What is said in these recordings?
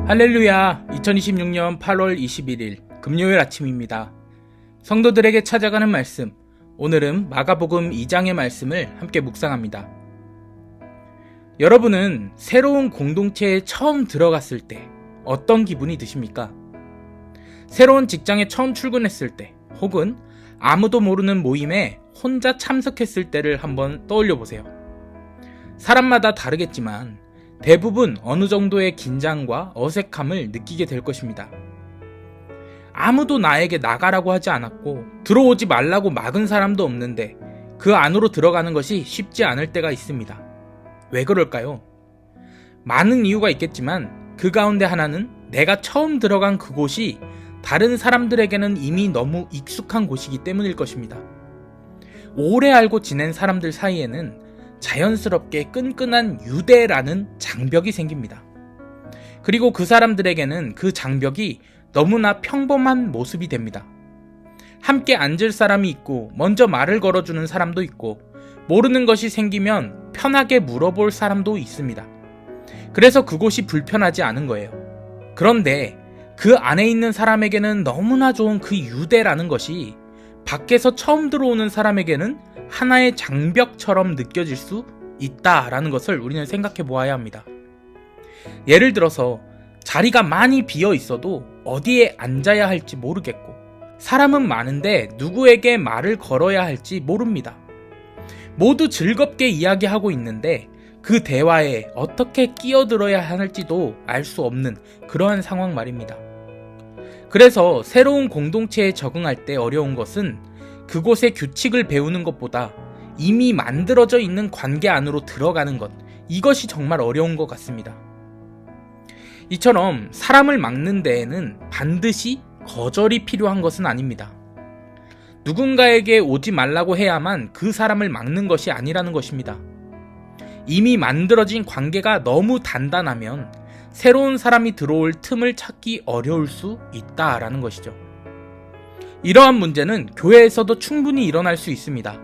할렐루야, 2026년 8월 21일 금요일 아침입니다. 성도들에게 찾아가는 말씀, 오늘은 마가복음 2장의 말씀을 함께 묵상합니다. 여러분은 새로운 공동체에 처음 들어갔을 때 어떤 기분이 드십니까? 새로운 직장에 처음 출근했을 때, 혹은 아무도 모르는 모임에 혼자 참석했을 때를 한번 떠올려 보세요. 사람마다 다르겠지만 대부분 어느 정도의 긴장과 어색함을 느끼게 될 것입니다. 아무도 나에게 나가라고 하지 않았고 들어오지 말라고 막은 사람도 없는데 그 안으로 들어가는 것이 쉽지 않을 때가 있습니다. 왜 그럴까요? 많은 이유가 있겠지만 그 가운데 하나는 내가 처음 들어간 그곳이 다른 사람들에게는 이미 너무 익숙한 곳이기 때문일 것입니다. 오래 알고 지낸 사람들 사이에는 자연스럽게 끈끈한 유대라는 장벽이 생깁니다. 그리고 그 사람들에게는 그 장벽이 너무나 평범한 모습이 됩니다. 함께 앉을 사람이 있고 먼저 말을 걸어주는 사람도 있고 모르는 것이 생기면 편하게 물어볼 사람도 있습니다. 그래서 그곳이 불편하지 않은 거예요. 그런데 그 안에 있는 사람에게는 너무나 좋은 그 유대라는 것이 밖에서 처음 들어오는 사람에게는 하나의 장벽처럼 느껴질 수 있다라는 것을 우리는 생각해 보아야 합니다. 예를 들어서 자리가 많이 비어 있어도 어디에 앉아야 할지 모르겠고 사람은 많은데 누구에게 말을 걸어야 할지 모릅니다. 모두 즐겁게 이야기하고 있는데 그 대화에 어떻게 끼어들어야 할지도 알 수 없는 그러한 상황 말입니다. 그래서 새로운 공동체에 적응할 때 어려운 것은 그곳의 규칙을 배우는 것보다 이미 만들어져 있는 관계 안으로 들어가는 것, 이것이 정말 어려운 것 같습니다. 이처럼 사람을 막는 데에는 반드시 거절이 필요한 것은 아닙니다. 누군가에게 오지 말라고 해야만 그 사람을 막는 것이 아니라는 것입니다. 이미 만들어진 관계가 너무 단단하면 새로운 사람이 들어올 틈을 찾기 어려울 수 있다라는 것이죠. 이러한 문제는 교회에서도 충분히 일어날 수 있습니다.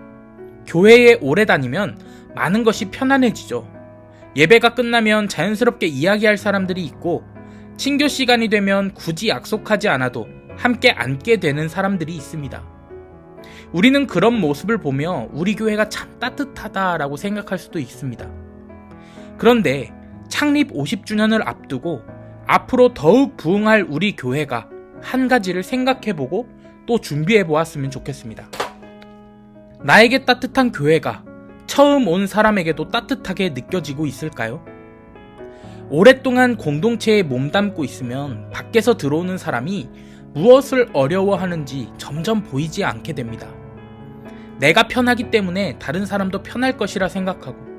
교회에 오래 다니면 많은 것이 편안해지죠. 예배가 끝나면 자연스럽게 이야기할 사람들이 있고 친교 시간이 되면 굳이 약속하지 않아도 함께 앉게 되는 사람들이 있습니다. 우리는 그런 모습을 보며 우리 교회가 참 따뜻하다라고 생각할 수도 있습니다. 그런데 창립 50주년을 앞두고 앞으로 더욱 부흥할 우리 교회가 한 가지를 생각해보고 또 준비해보았으면 좋겠습니다. 나에게 따뜻한 교회가 처음 온 사람에게도 따뜻하게 느껴지고 있을까요? 오랫동안 공동체에 몸담고 있으면 밖에서 들어오는 사람이 무엇을 어려워하는지 점점 보이지 않게 됩니다. 내가 편하기 때문에 다른 사람도 편할 것이라 생각하고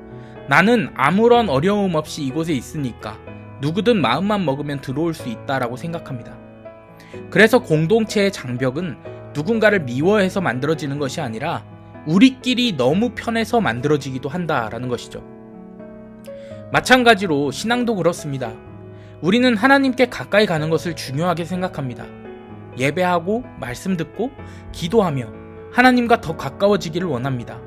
나는 아무런 어려움 없이 이곳에 있으니까 누구든 마음만 먹으면 들어올 수 있다라고 생각합니다. 그래서 공동체의 장벽은 누군가를 미워해서 만들어지는 것이 아니라 우리끼리 너무 편해서 만들어지기도 한다라는 것이죠. 마찬가지로 신앙도 그렇습니다. 우리는 하나님께 가까이 가는 것을 중요하게 생각합니다. 예배하고 말씀 듣고 기도하며 하나님과 더 가까워지기를 원합니다.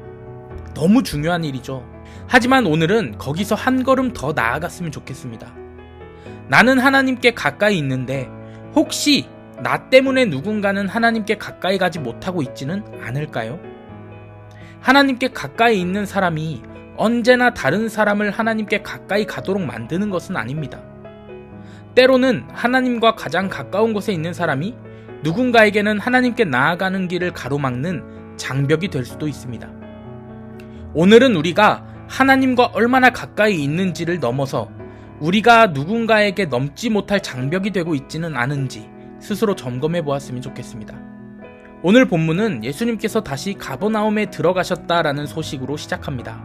너무 중요한 일이죠. 하지만 오늘은 거기서 한 걸음 더 나아갔으면 좋겠습니다. 나는 하나님께 가까이 있는데 혹시 나 때문에 누군가는 하나님께 가까이 가지 못하고 있지는 않을까요? 하나님께 가까이 있는 사람이 언제나 다른 사람을 하나님께 가까이 가도록 만드는 것은 아닙니다. 때로는 하나님과 가장 가까운 곳에 있는 사람이 누군가에게는 하나님께 나아가는 길을 가로막는 장벽이 될 수도 있습니다. 오늘은 우리가 하나님과 얼마나 가까이 있는지를 넘어서 우리가 누군가에게 넘지 못할 장벽이 되고 있지는 않은지 스스로 점검해 보았으면 좋겠습니다. 오늘 본문은 예수님께서 다시 가버나움에 들어가셨다라는 소식으로 시작합니다.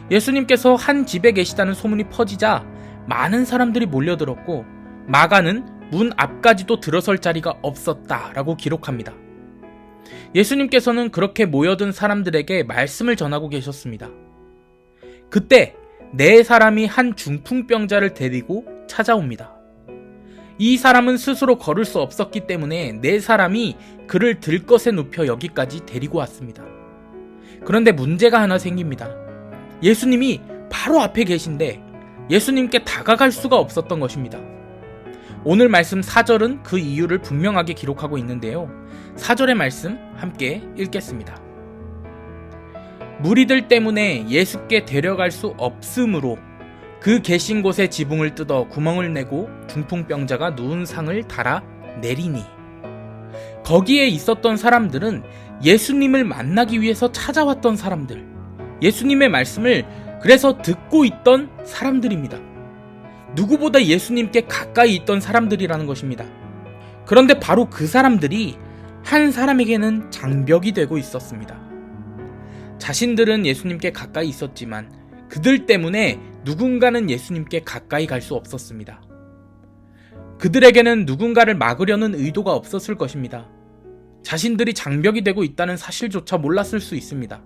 예수님께서 한 집에 계시다는 소문이 퍼지자 많은 사람들이 몰려들었고 마가는 문 앞까지도 들어설 자리가 없었다라고 기록합니다. 예수님께서는 그렇게 모여든 사람들에게 말씀을 전하고 계셨습니다. 그때 네 사람이 한 중풍병자를 데리고 찾아옵니다. 이 사람은 스스로 걸을 수 없었기 때문에 네 사람이 그를 들것에 눕혀 여기까지 데리고 왔습니다. 그런데 문제가 하나 생깁니다. 예수님이 바로 앞에 계신데 예수님께 다가갈 수가 없었던 것입니다. 오늘 말씀 4절은 그 이유를 분명하게 기록하고 있는데요. 4절의 말씀 함께 읽겠습니다. 무리들 때문에 예수께 데려갈 수 없으므로 그 계신 곳에 지붕을 뜯어 구멍을 내고 중풍병자가 누운 상을 달아 내리니. 거기에 있었던 사람들은 예수님을 만나기 위해서 찾아왔던 사람들, 예수님의 말씀을 그래서 듣고 있던 사람들입니다. 누구보다 예수님께 가까이 있던 사람들이라는 것입니다. 그런데 바로 그 사람들이 한 사람에게는 장벽이 되고 있었습니다. 자신들은 예수님께 가까이 있었지만 그들 때문에 누군가는 예수님께 가까이 갈 수 없었습니다. 그들에게는 누군가를 막으려는 의도가 없었을 것입니다. 자신들이 장벽이 되고 있다는 사실조차 몰랐을 수 있습니다.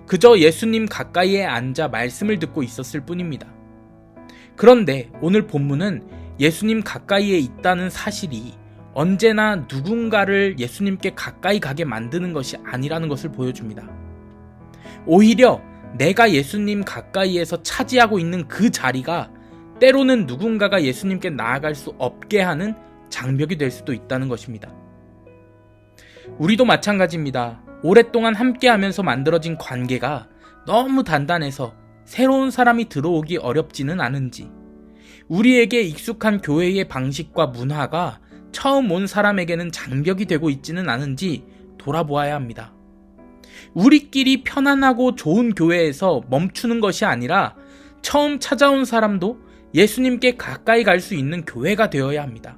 그저 예수님 가까이에 앉아 말씀을 듣고 있었을 뿐입니다. 그런데 오늘 본문은 예수님 가까이에 있다는 사실이 언제나 누군가를 예수님께 가까이 가게 만드는 것이 아니라는 것을 보여줍니다. 오히려 내가 예수님 가까이에서 차지하고 있는 그 자리가 때로는 누군가가 예수님께 나아갈 수 없게 하는 장벽이 될 수도 있다는 것입니다. 우리도 마찬가지입니다. 오랫동안 함께하면서 만들어진 관계가 너무 단단해서 새로운 사람이 들어오기 어렵지는 않은지, 우리에게 익숙한 교회의 방식과 문화가 처음 온 사람에게는 장벽이 되고 있지는 않은지 돌아보아야 합니다. 우리끼리 편안하고 좋은 교회에서 멈추는 것이 아니라 처음 찾아온 사람도 예수님께 가까이 갈 수 있는 교회가 되어야 합니다.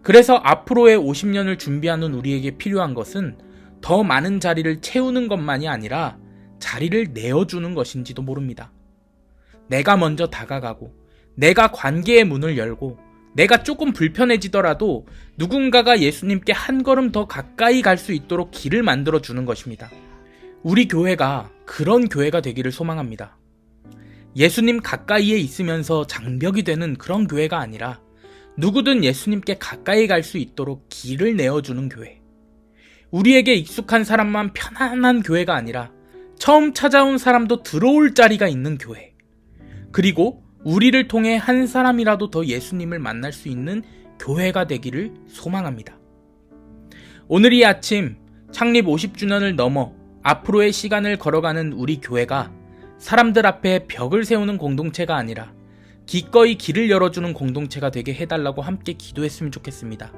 그래서 앞으로의 50년을 준비하는 우리에게 필요한 것은 더 많은 자리를 채우는 것만이 아니라 자리를 내어주는 것인지도 모릅니다. 내가 먼저 다가가고 내가 관계의 문을 열고 내가 조금 불편해지더라도 누군가가 예수님께 한 걸음 더 가까이 갈 수 있도록 길을 만들어주는 것입니다. 우리 교회가 그런 교회가 되기를 소망합니다. 예수님 가까이에 있으면서 장벽이 되는 그런 교회가 아니라 누구든 예수님께 가까이 갈 수 있도록 길을 내어주는 교회. 우리에게 익숙한 사람만 편안한 교회가 아니라 처음 찾아온 사람도 들어올 자리가 있는 교회. 그리고 우리를 통해 한 사람이라도 더 예수님을 만날 수 있는 교회가 되기를 소망합니다. 오늘 이 아침 창립 50주년을 넘어 앞으로의 시간을 걸어가는 우리 교회가 사람들 앞에 벽을 세우는 공동체가 아니라 기꺼이 길을 열어주는 공동체가 되게 해달라고 함께 기도했으면 좋겠습니다.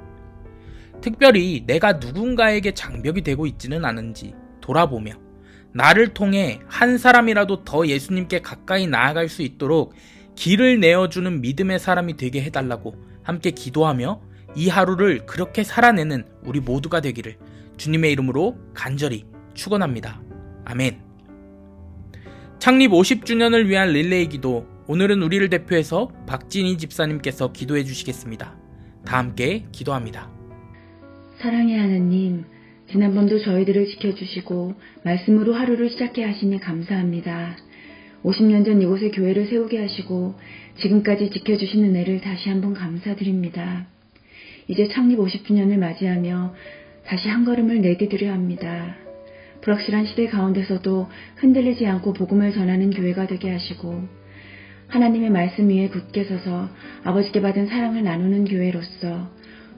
특별히 내가 누군가에게 장벽이 되고 있지는 않은지 돌아보며 나를 통해 한 사람이라도 더 예수님께 가까이 나아갈 수 있도록 길을 내어주는 믿음의 사람이 되게 해달라고 함께 기도하며 이 하루를 그렇게 살아내는 우리 모두가 되기를 주님의 이름으로 간절히 축원합니다. 아멘. 창립 50주년을 위한 릴레이 기도, 오늘은 우리를 대표해서 박진희 집사님께서 기도해 주시겠습니다. 다 함께 기도합니다. 사랑의 하나님, 지난번도 저희들을 지켜주시고 말씀으로 하루를 시작해 하시니 감사합니다. 50년 전 이곳에 교회를 세우게 하시고 지금까지 지켜주신 은혜를 다시 한번 감사드립니다. 이제 창립 50주년을 맞이하며 다시 한 걸음을 내디디려 합니다. 불확실한 시대 가운데서도 흔들리지 않고 복음을 전하는 교회가 되게 하시고 하나님의 말씀 위에 굳게 서서 아버지께 받은 사랑을 나누는 교회로서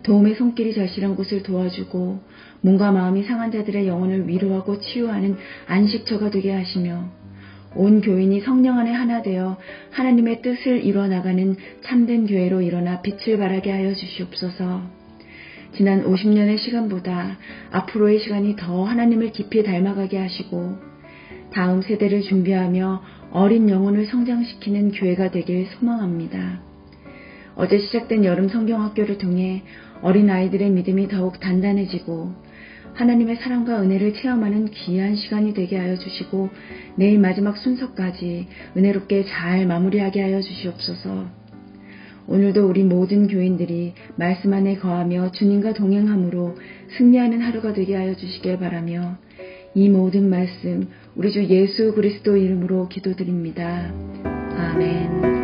도움의 손길이 절실한 곳을 도와주고 몸과 마음이 상한 자들의 영혼을 위로하고 치유하는 안식처가 되게 하시며 온 교인이 성령 안에 하나 되어 하나님의 뜻을 이루어나가는 참된 교회로 일어나 빛을 발하게 하여 주시옵소서. 지난 50년의 시간보다 앞으로의 시간이 더 하나님을 깊이 닮아가게 하시고 다음 세대를 준비하며 어린 영혼을 성장시키는 교회가 되길 소망합니다. 어제 시작된 여름 성경학교를 통해 어린 아이들의 믿음이 더욱 단단해지고 하나님의 사랑과 은혜를 체험하는 귀한 시간이 되게 하여 주시고 내일 마지막 순서까지 은혜롭게 잘 마무리하게 하여 주시옵소서. 오늘도 우리 모든 교인들이 말씀 안에 거하며 주님과 동행함으로 승리하는 하루가 되게 하여 주시길 바라며 이 모든 말씀 우리 주 예수 그리스도 이름으로 기도드립니다. 아멘.